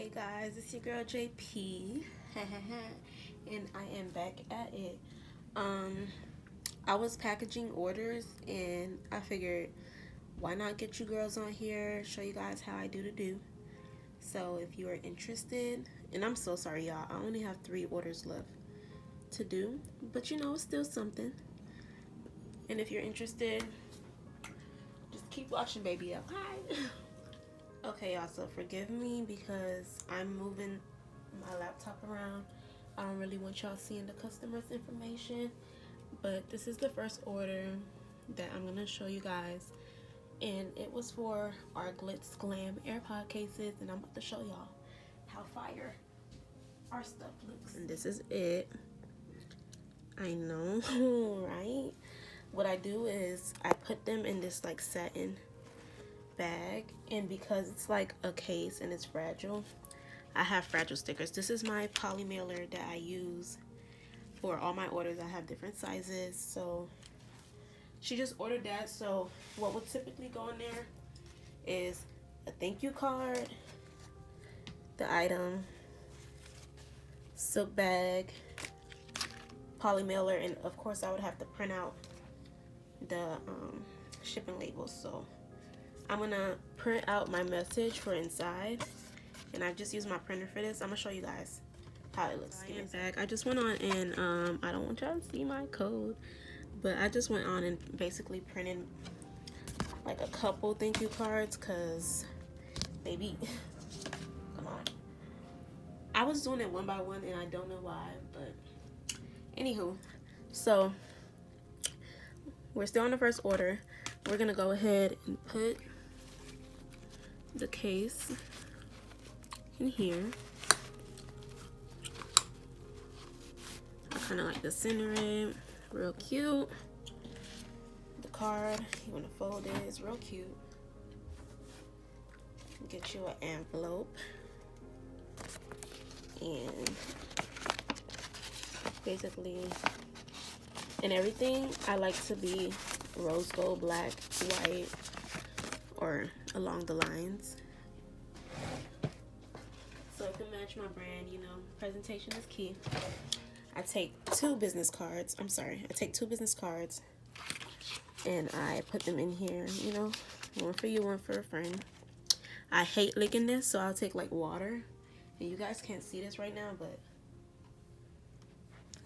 Hey guys, it's your girl JP, and I am back at it. I was packaging orders, and I figured, why not get you girls on here, show you guys how I do. So if you are interested, and I'm so sorry y'all, I only have 3 orders left to do, but you know, it's still something. And if you're interested, just keep watching, baby. Okay. Okay, y'all, so forgive me because I'm moving my laptop around. I don't really want y'all seeing the customer's information, but this is the first order that I'm gonna show you guys, and it was for our Glitz Glam AirPod cases, and I'm about to show y'all how fire our stuff looks. And this is it. I know, right? What I do is I put them in this like satin bag, and because it's like a case and it's fragile, I have fragile stickers. This is my poly mailer that I use for all my orders. I have different sizes, so she just ordered that. So what would typically go in there is a thank you card, the item, silk bag, poly mailer, and of course I would have to print out the shipping labels. So I'm gonna print out my message for inside, and I just use my printer for this. I'm gonna show you guys how it looks. Back. I just went on and I don't want y'all to see my code, but I just went on and basically printed like a couple thank you cards, cause maybe come on, I was doing it one by one and I don't know why, but anywho, so we're still on the first order. We're gonna go ahead and put the case in here. I kind of like to center it, real cute. The card, you want to fold it, it's real cute. Get you an envelope, and basically, and everything I like to be rose gold, black, white, or along the lines, so it can match my brand. You know, presentation is key. I take 2 business cards. I take 2 business cards and I put them in here. You know, one for you, one for a friend. I hate licking this, so I'll take like water, and you guys can't see this right now, but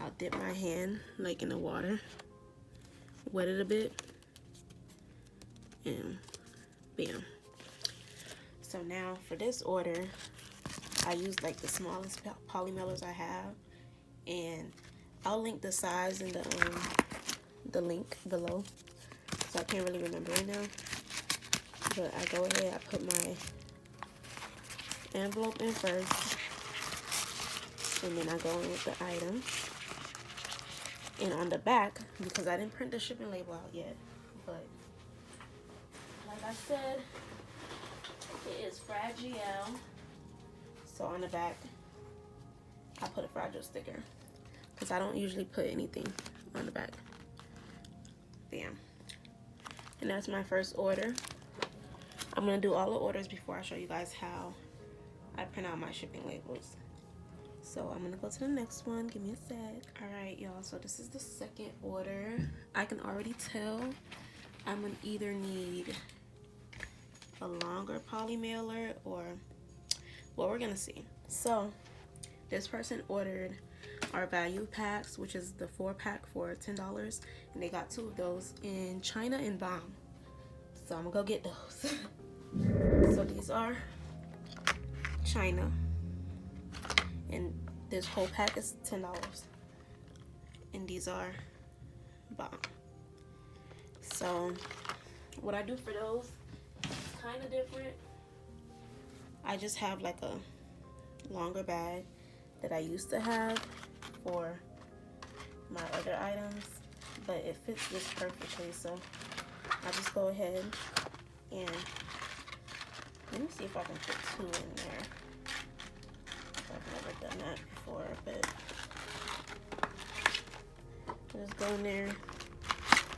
I'll dip my hand like in the water, wet it a bit, and bam. So now for this order, I use like the smallest poly mailers I have, and I'll link the size in the link below, so I can't really remember right now, but I go ahead, I put my envelope in first, and then I go in with the item. And on the back, because I didn't print the shipping label out yet, but like I said, it is fragile. So on the back, I put a fragile sticker, because I don't usually put anything on the back. Bam. And that's my first order. I'm going to do all the orders before I show you guys how I print out my shipping labels. So I'm going to go to the next one. Give me a sec. Alright, y'all. So this is the second order. I can already tell I'm going to either need a longer poly mailer, or, well, we're going to see. So this person ordered our value packs, which is the 4-pack for $10, and they got 2 of those in China and Bomb. So I'm going to go get those. So these are China, and this whole pack is $10, and these are Bomb. So what I do for those is kind of different. I just have like a longer bag that I used to have for my other items, but it fits this perfectly, so I just go ahead and let me see if I can put 2 in there. I've never done that before, but just go in there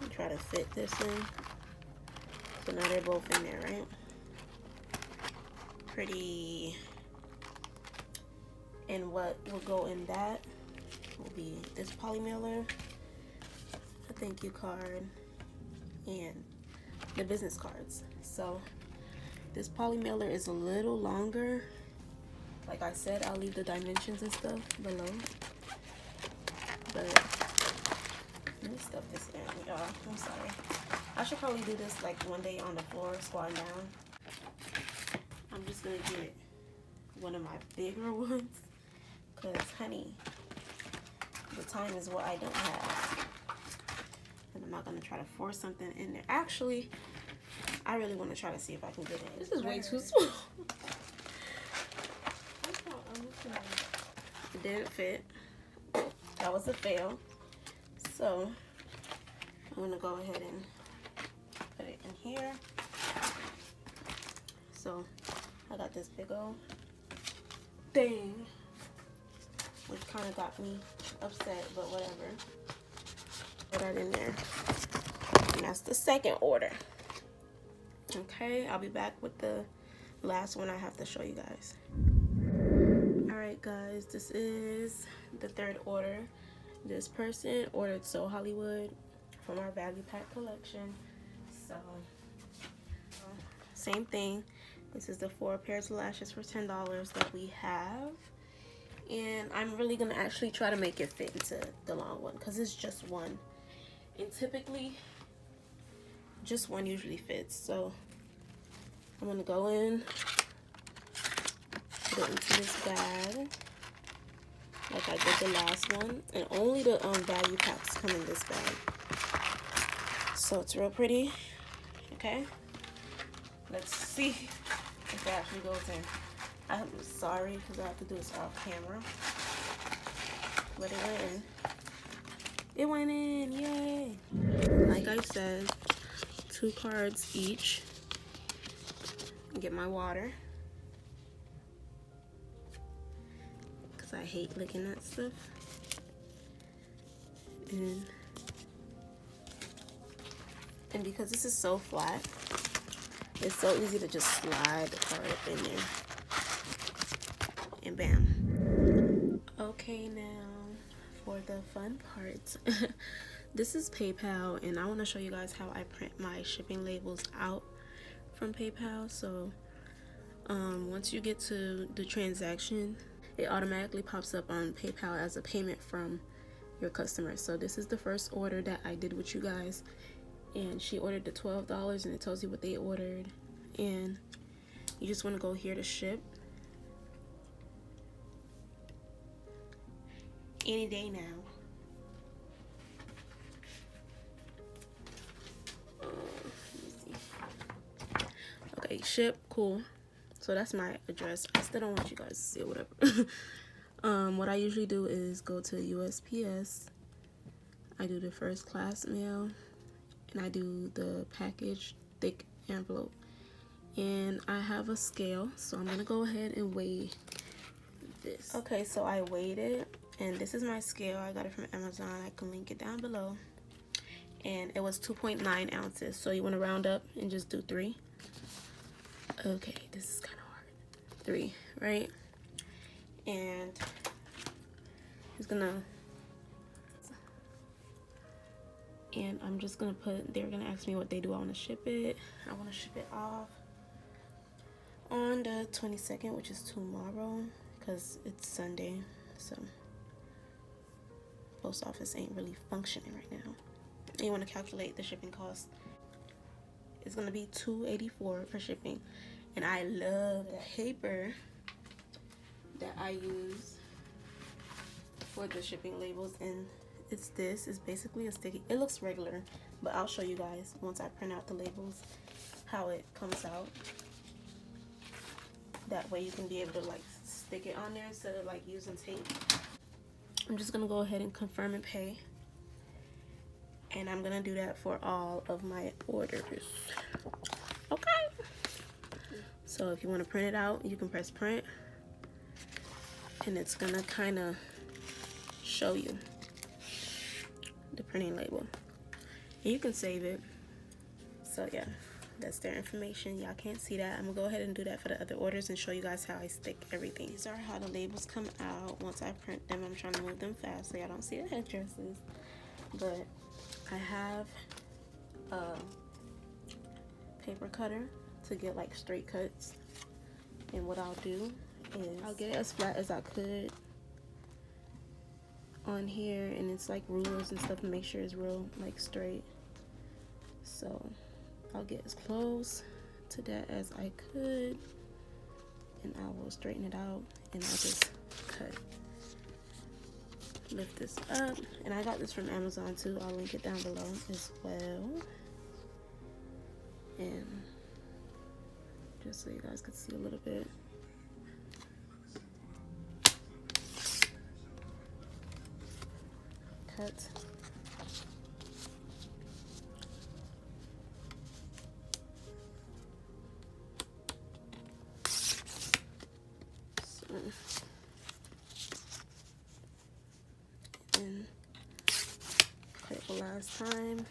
and try to fit this in. So now they're both in there, right? Pretty And what will go in that will be this poly mailer, a thank you card, and the business cards. So this poly mailer is a little longer. Like I said, I'll leave the dimensions and stuff below. But let me stuff this in, y'all. I'm sorry. I should probably do this like one day on the floor, squatting down. I'm just gonna get one of my bigger ones, cause honey, the time is what I don't have. And I'm not gonna try to force something in there. Actually, I really want to try to see if I can get it. This is way too small. It didn't fit. That was a fail. So I'm gonna go ahead and put it in here. So I got this big old thing, which kind of got me upset, but whatever. Put that in there. And that's the second order. Okay, I'll be back with the last one I have to show you guys. Alright guys, this is the third order. This person ordered So Hollywood from our value pack collection. So same thing. This is the 4 pairs of lashes for $10 that we have. And I'm really gonna actually try to make it fit into the long one, because it's just one. And typically just one usually fits. So I'm gonna go in, put it into this bag like I did the last one, and only the value packs come in this bag. So it's real pretty. Okay, let's see if it actually goes in. I'm sorry because I have to do this off camera, but it went in. It went in, yay! Like I said, 2 cards each. Get my water, because I hate licking that stuff. And because this is so flat, it's so easy to just slide the card up in there. And bam. Okay, now for the fun part. This is PayPal, and I want to show you guys how I print my shipping labels out from PayPal. So once you get to the transaction, it automatically pops up on PayPal as a payment from your customer. So this is the first order that I did with you guys, and she ordered the $12, and it tells you what they ordered, and you just want to go here to ship. Any day now. Okay, ship, cool. So that's my address. I still don't want you guys to see it, whatever. What I usually do is go to USPS. I do the first class mail, and I do the package thick envelope. And I have a scale, so I'm gonna go ahead and weigh this. Okay, so I weighed it, and this is my scale. I got it from Amazon. I can link it down below. And it was 2.9 ounces. So you want to round up and just do 3. Okay, this is kind of hard. 3, right? And it's gonna, and I'm just gonna put, they're gonna ask me what they do. I want to ship it. I want to ship it off on the 22nd, which is tomorrow, because it's Sunday. So post office ain't really functioning right now. And you want to calculate the shipping cost. It's gonna be $2.84 for shipping. And I love the paper that I use for the shipping labels, and it's this. It's basically a sticky. It looks regular, but I'll show you guys once I print out the labels how it comes out. That way you can be able to like stick it on there instead of like using tape. I'm just gonna go ahead and confirm and pay, and I'm gonna do that for all of my orders. Okay, so if you want to print it out, you can press print, and it's gonna kind of show you the printing label, and you can save it. So yeah, That's their information. Y'all can't see that. I'm gonna go ahead and do that for the other orders and show you guys how I stick everything. These are how the labels come out once I print them. I'm trying to move them fast so y'all don't see the headdresses. But I have a paper cutter to get like straight cuts. And what I'll do is I'll get it as flat as I could on here, and it's like rulers and stuff to make sure it's real like straight. So I'll get as close to that as I could, and I will straighten it out, and I'll just cut. Lift this up, and I got this from Amazon too. I'll link it down below as well. And just so you guys can see a little bit. Cut. And cut it the last time.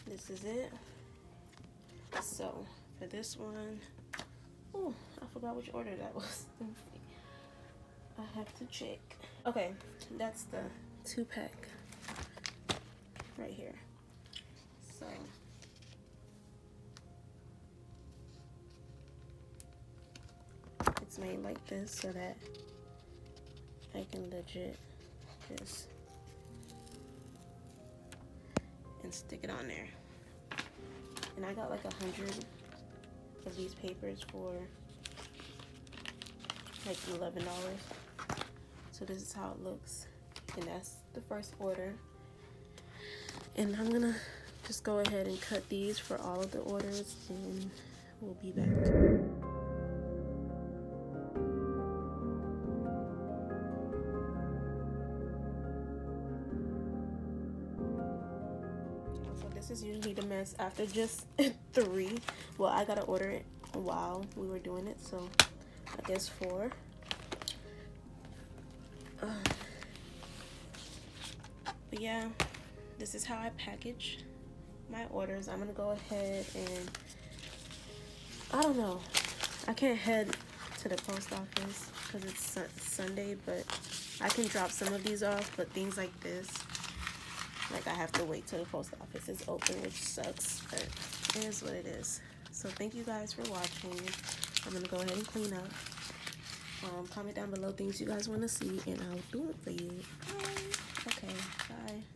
This is it. So for this one, oh, I forgot which order that was. Let me see. I have to check. Okay, that's the 2-pack right here. So it's made like this so that I can legit just and stick it on there. And I got like 100 of these papers for like $11. So this is how it looks, and that's the first order. And I'm gonna just go ahead and cut these for all of the orders, and we'll be back. So this is usually the mess after just 3. Well, I gotta order it while we were doing it, so I guess 4. But yeah, this is how I package my orders. I'm gonna go ahead and I don't know, I can't head to the post office because it's Sunday, but I can drop some of these off. But things like this, like I have to wait till the post office is open, which sucks, but it is what it is. So thank you guys for watching. I'm gonna go ahead and clean up. Comment down below things you guys want to see, and I'll do it for you. Bye. Okay, bye.